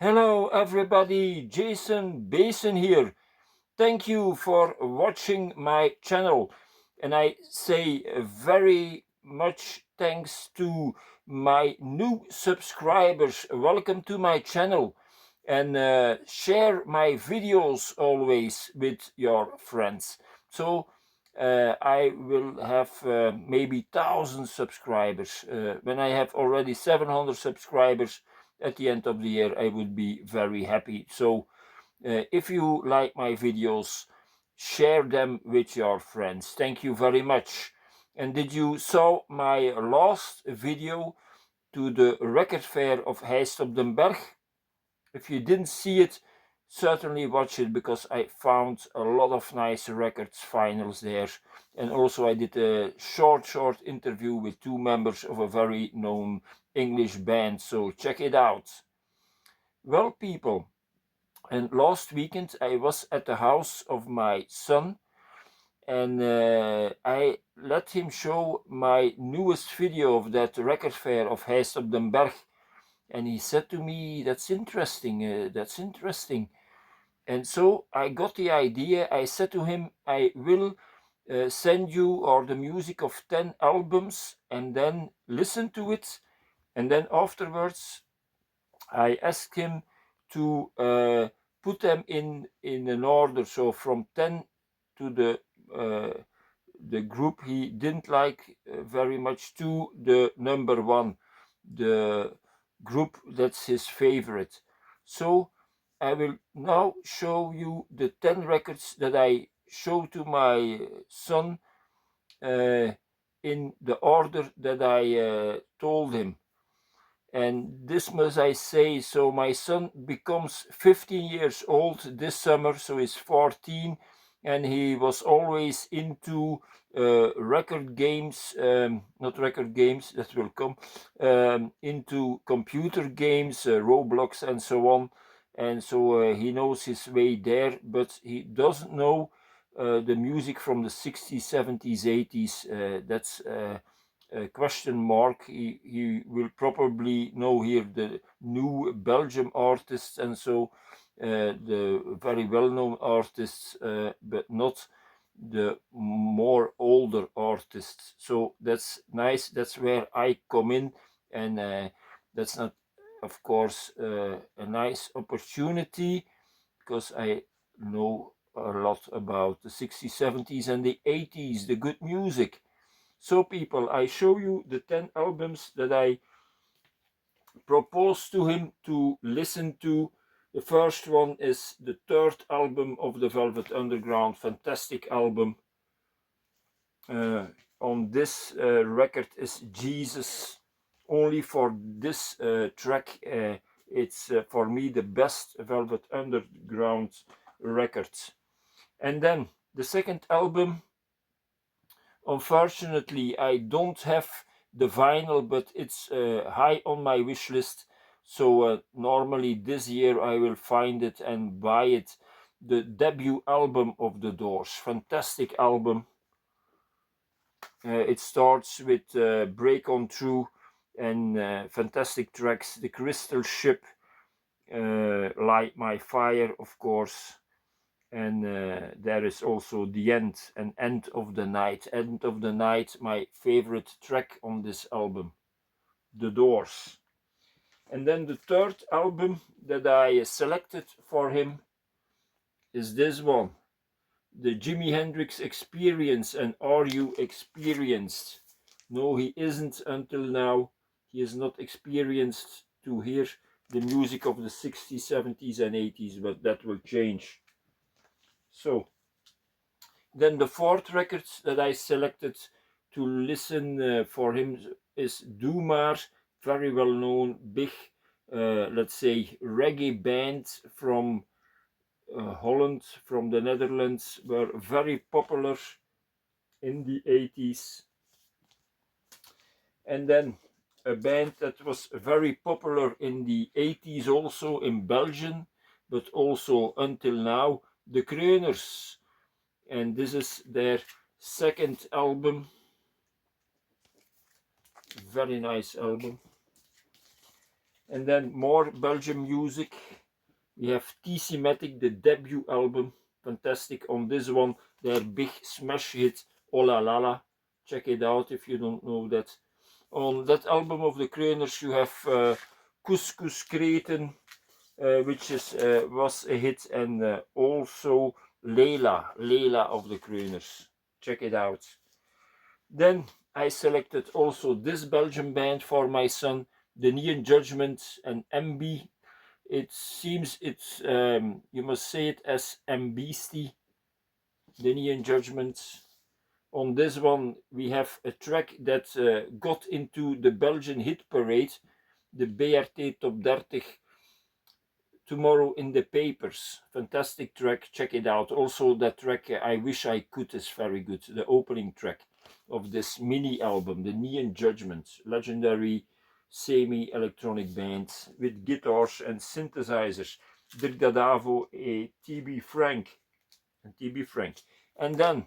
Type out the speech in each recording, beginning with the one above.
Hello everybody, Jason Basin here. Thank you for watching my channel, and I say very much thanks to my new subscribers. Welcome to my channel, and share my videos always with your friends. So I will have maybe 1,000 subscribers. When I have already 700 subscribers at the end of the year, I would be very happy. So if you like my videos, share them with your friends. Thank you very much. And did you saw my last video to the record fair of Heist op den Berg? If you didn't see it, certainly watch it, because I found a lot of nice records finals there. And also I did a short interview with two members of a very known English band, so check it out. Well, people, and last weekend I was at the house of my son, and I let him show my newest video of that record fair of Heist op den Berg. And he said to me, that's interesting, that's interesting. And so I got the idea. I said to him, I will send you or the music of 10 albums, and then listen to it. And then afterwards, I asked him to put them in an order. So from 10 to the group he didn't like very much, to the number one, the group that's his favorite. So I will now show you the 10 records that I show to my son in the order that I told him. And this must I say, so my son becomes 15 years old this summer, so he's 14, and he was always into record games, not record games, that will come, into computer games, Roblox and so on. And so he knows his way there, but he doesn't know the music from the 60s, 70s, 80s. That's question mark. He will probably know here the new Belgium artists, and so the very well-known artists, but not the more older artists. So that's nice. That's where I come in, and that's not, of course, a nice opportunity, because I know a lot about the 60s, 70s, and the 80s, the good music. So people, I show you the 10 albums that I proposed to him to listen to. The first one is the third album of the Velvet Underground, fantastic album. On this record is Jesus. Only for this track, it's for me the best Velvet Underground record. And then the second album, unfortunately, I don't have the vinyl, but it's high on my wish list. So normally this year I will find it and buy it. The debut album of The Doors, fantastic album. It starts with Break On Through, and fantastic tracks. The Crystal Ship, Light My Fire, of course. And there is also The End and End of the Night. End of the Night, my favorite track on this album, The Doors. And then the third album that I selected for him is this one, the Jimi Hendrix Experience. And Are You Experienced? No, he isn't until now. He is not experienced to hear the music of the 60s, 70s and 80s, but that will change. So then the fourth record that I selected to listen for him is Doe Maar, very well known, big, let's say, reggae band from Holland, from the Netherlands, were very popular in the 80s. And then a band that was very popular in the 80s also in Belgium, but also until now, the Kreuners. And this is their second album, very nice album. And then more Belgian music. We have T-Matic, the debut album. Fantastic. On this one, their big smash hit, Oh La La La. Check it out if you don't know that. On that album of the Kreuners, you have Couscous Kreten, which was a hit, and also Leila of the Kreuners. Check it out. Then I selected also this Belgian band for my son, the Neon Judgment and MB. It seems it's, you must say it as MBST, the Neon Judgment. On this one, we have a track that got into the Belgian hit parade, the BRT Top 30, tomorrow in the papers. Fantastic track, check it out. Also that track, I Wish I Could, is very good. The opening track of this mini album, the Neon Judgment, legendary semi-electronic band with guitars and synthesizers. Dirk Dadavo, a TB Frank. And then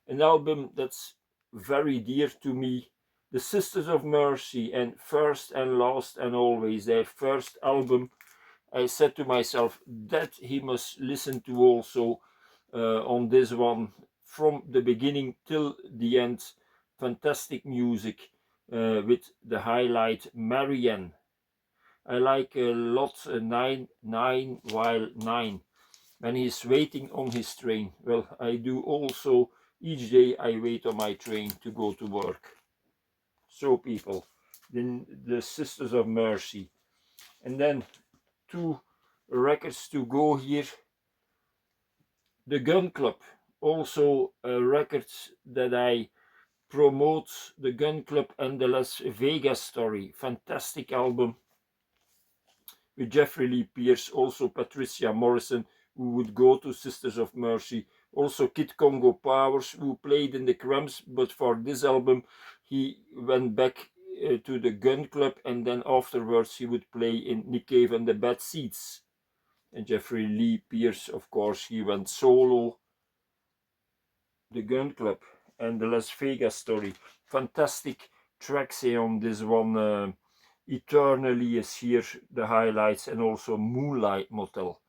an album that's very dear to me, the Sisters of Mercy, and First and Last and Always, their first album. I said to myself that he must listen to also on this one from the beginning till the end. Fantastic music with the highlight Marianne. I like a lot 9 while 9 when he's waiting on his train. Well, I do also each day. I wait on my train to go to work. So people, the Sisters of Mercy. And then 2 records to go here. The Gun Club, also a record that I promote, the Gun Club and the Las Vegas Story. Fantastic album with Jeffrey Lee Pierce, also Patricia Morrison, who would go to Sisters of Mercy, also Kid Congo Powers, who played in the Cramps, but for this album he went back to the Gun Club, and then afterwards he would play in Nick Cave and the Bad Seeds. And Jeffrey Lee Pierce, of course, he went solo. The Gun Club and the Las Vegas Story. Fantastic tracks here on this one. Eternally is here, the highlights, and also Moonlight Motel.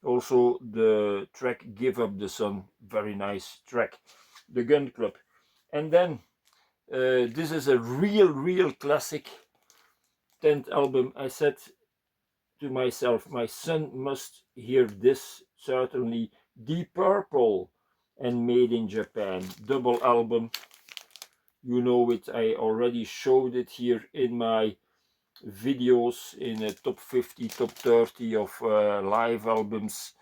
Also the track Give Up the Sun, very nice track. The Gun Club. And then this is a real classic, 10th album. I said to myself, my son must hear this, certainly. Deep Purple and Made in Japan, double album. You know it, I already showed it here in my videos in a top 50, top 30 of live albums.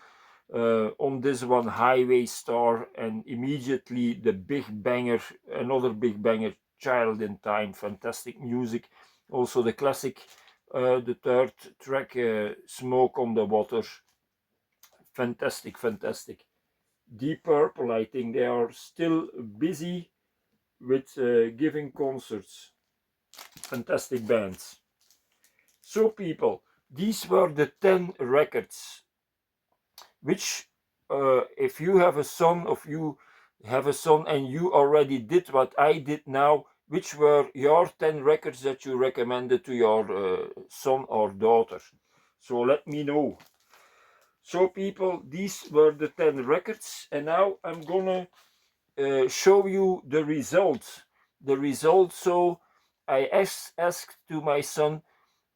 On this one, Highway Star, and immediately the big banger, another big banger, Child in Time. Fantastic music. Also the classic, the 3rd track, Smoke on the Water. Fantastic. Deep Purple, I think they are still busy with giving concerts. Fantastic bands. So people, these were the 10 records which if you have a son, and you already did what I did now, which were your 10 records that you recommended to your son or daughter. So let me know. So people, these were the 10 records, and now I'm gonna show you the results. So I asked to my son,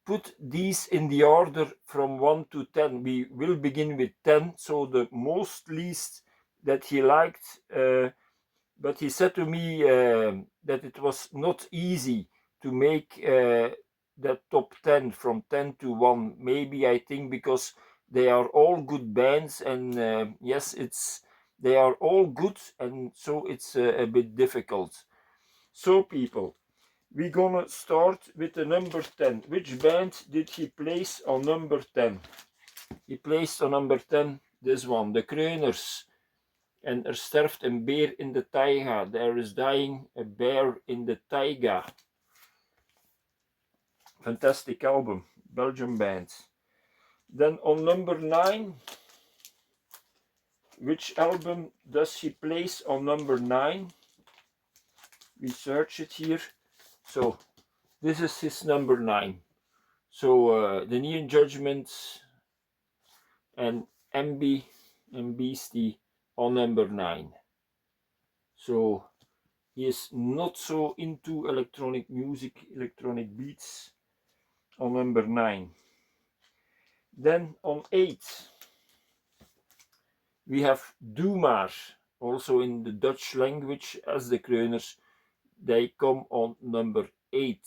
put these in the order from 1 to 10. We will begin with 10, so the most least that he liked, but he said to me that it was not easy to make that top 10 from 10 to 1. Maybe, I think, because they are all good bands, and yes, they are all good, and so it's a bit difficult. So people, we're gonna start with the number 10. Which band did he place on number 10? He placed on number 10 this one, the Kreuners. En sterft een beer in de taiga. There is dying a bear in the taiga. Fantastic album, Belgian band. Then on number 9, which album does he place on number 9? We search it here. So this is his number 9. So the Neon Judgment and MB and Beastie on number 9. So he is not so into electronic music, electronic beats on number 9. Then on 8 we have Doe Maar, also in the Dutch language as the Kreuners. They come on number 8.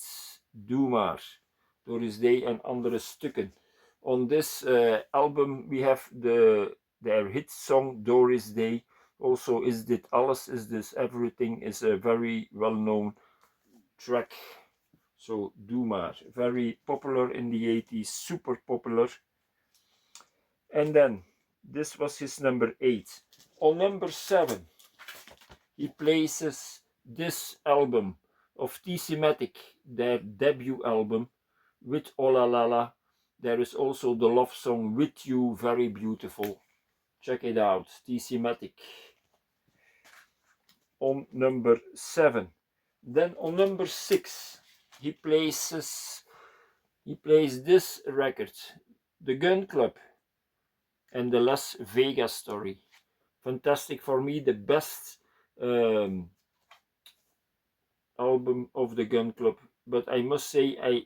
Doe Maar, Doris Day en andere stukken. On this album we have their hit song Doris Day. Also Is Dit Alles, Is This Everything is a very well-known track. So Doe Maar, very popular in the 80s, super popular. And then this was his number 8. On number 7 he places this album of TC-Matic, their debut album, with Oh La La La. There is also the love song With You, very beautiful. Check it out, TC-Matic. On number 7. Then on number 6 he plays this record, The Gun Club and the Las Vegas Story. Fantastic, for me the best album of the Gun Club, but I must say I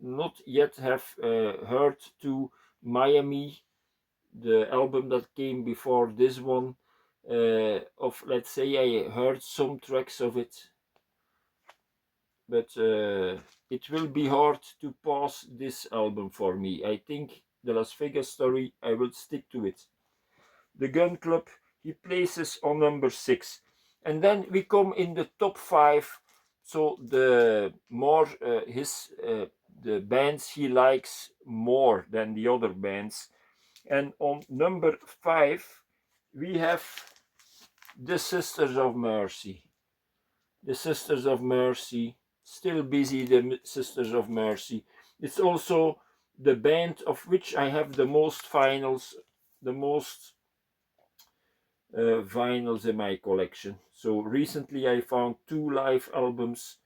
not yet have heard to Miami, the album that came before this one. Of, let's say, I heard some tracks of it, but it will be hard to pass this album for me. I think the Las Vegas Story, I will stick to it. The Gun Club he places on number 6, and then we come in the top 5. So the more the bands he likes more than the other bands. And on number 5 we have the Sisters of Mercy. The Sisters of Mercy, still busy, the Sisters of Mercy. It's also the band of which I have the most vinyls, the most vinyls in my collection. So recently I found 2 live albums.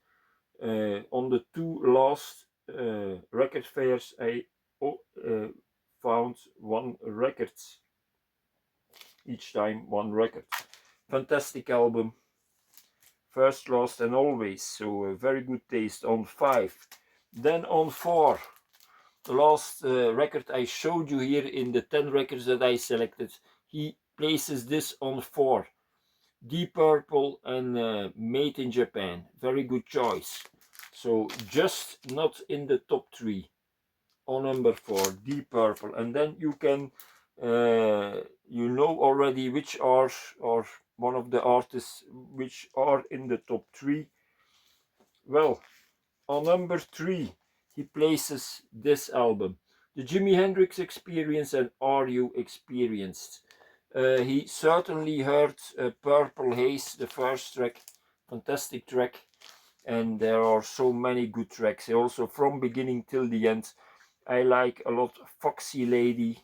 On the 2 last record fairs I found 1 record. Each time 1 record. Fantastic album. First, Last and Always. So very good taste on 5. Then on 4. The last record I showed you here in the 10 records that I selected. He places this on 4. Deep Purple and Made in Japan. Very good choice. So just not in the top 3. On number 4, Deep Purple. And then you can, you know already which are, or one of the artists which are in the top 3. Well, on number 3 he places this album, the Jimi Hendrix Experience and Are You Experienced? He certainly heard Purple Haze, the first track, fantastic track, and there are so many good tracks. Also from beginning till the end, I like a lot Foxy Lady,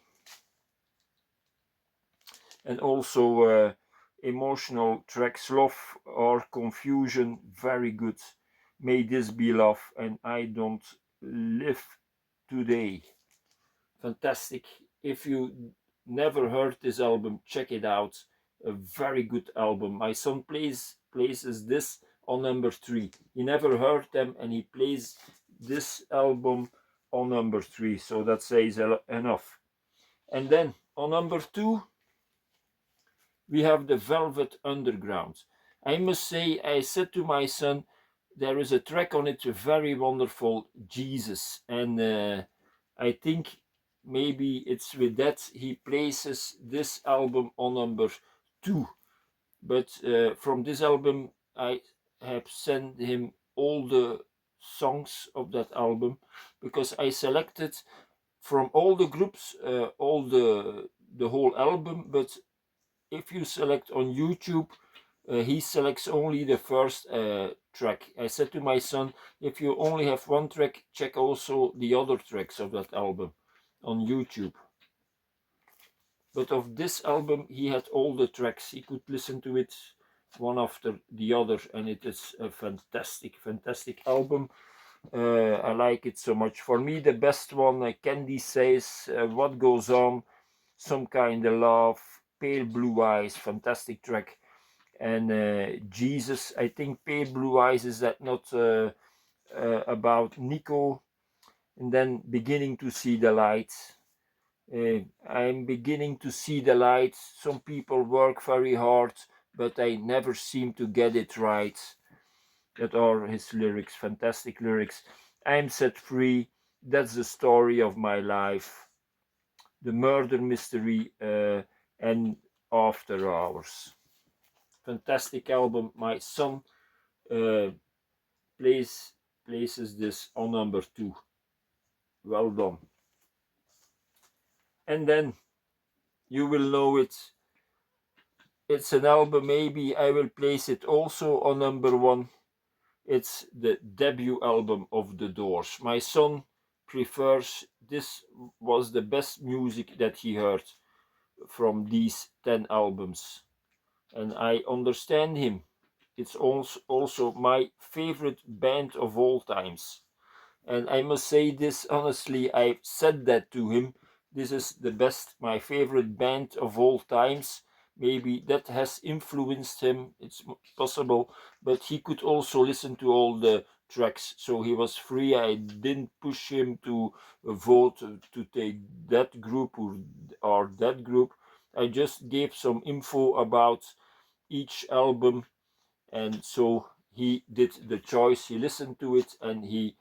and also emotional tracks, Love or Confusion, very good. May This Be Love and I Don't Live Today. Fantastic. If you never heard this album, check it out. A very good album. My son places this on number 3. He never heard them and he plays this album on number 3. So that says enough. And then on number 2 we have the Velvet Underground. I must say, I said to my son, there is a track on it very wonderful, Jesus, and I think maybe it's with that he places this album on number 2. But from this album I have sent him all the songs of that album, because I selected from all the groups all the whole album, but if you select on YouTube, he selects only the first track. I said to my son, if you only have 1 track, check also the other tracks of that album on YouTube. But of this album, he had all the tracks. He could listen to it one after the other, and it is a fantastic, fantastic album. I like it so much. For me, the best one, Candy Says, What Goes On, Some Kind of Love, Pale Blue Eyes, fantastic track. And Jesus, I think Pale Blue Eyes, is that not about Nico? And then Beginning to See the Light. I'm beginning to see the light. Some people work very hard, but I never seem to get it right. That are his lyrics, fantastic lyrics. I'm set free. That's the story of my life. The Murder Mystery and After Hours. Fantastic album. My son uh, places this on number 2. Well done. And then you will know it. It's an album, maybe I will place it also on number 1. It's the debut album of The Doors. My son prefers, this was the best music that he heard from these 10 albums. And I understand him. It's also my favorite band of all times. And I must say this honestly, I've said that to him. This is the best, my favorite band of all times. Maybe that has influenced him, it's possible, but he could also listen to all the tracks, so he was free. I didn't push him to vote to take that group or that group. I just gave some info about each album, and so he did the choice. He listened to it and he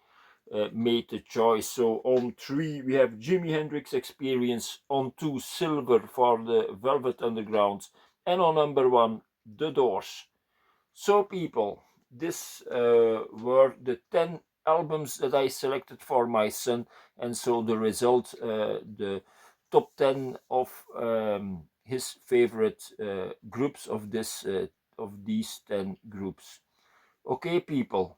made the choice. So on 3 we have Jimi Hendrix Experience, on 2 Silver for the Velvet Underground, and on number 1 The Doors. So people, this were the 10 albums that I selected for my son, and so the result, the top 10 of his favorite groups of these 10 groups. Okay people,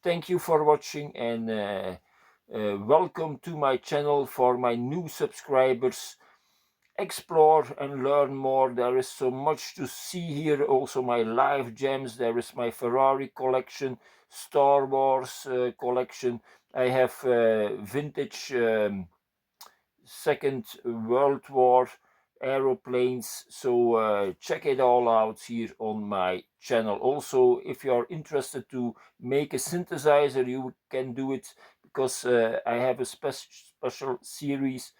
thank you for watching, and welcome to my channel. For my new subscribers, explore and learn more. There is so much to see here. Also my live gems. There is my Ferrari collection, Star Wars collection. I have vintage Second World War aeroplanes, so check it all out here on my channel. Also, if you're interested to make a synthesizer, you can do it, because I have a special series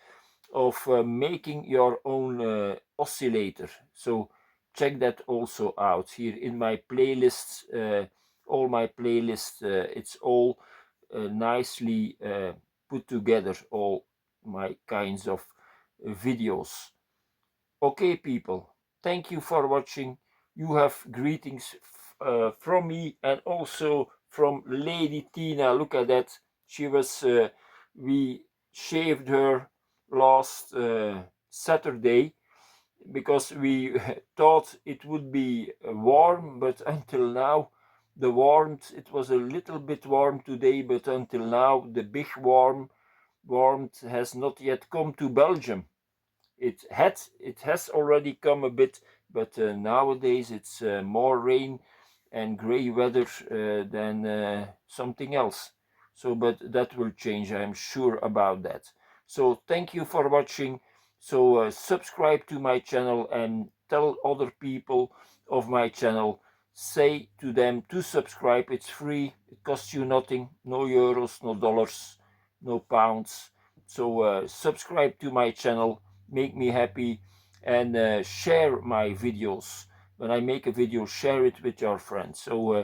of making your own oscillator. So check that also out here in my playlists. All my playlists, it's all nicely put together, all my kinds of videos. Okay people, thank you for watching. You have greetings from me, and also from Lady Tina. Look at that. She was we shaved her last Saturday, because we thought it would be warm, but until now the warmth, it was a little bit warm today, but until now the big warmth has not yet come to Belgium. It has already come a bit, but nowadays it's more rain and gray weather than something else. So, but that will change, I'm sure about that. So thank you for watching. So subscribe to my channel and tell other people of my channel. Say to them to subscribe. It's free. It costs you nothing. No euros, no dollars, no pounds. So subscribe to my channel. Make me happy, and share my videos. When I make a video, share it with your friends, so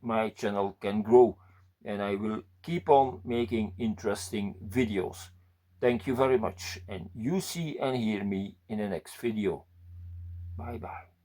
my channel can grow, and I will keep on making interesting videos. Thank you very much, and you see and hear me in the next video. Bye bye.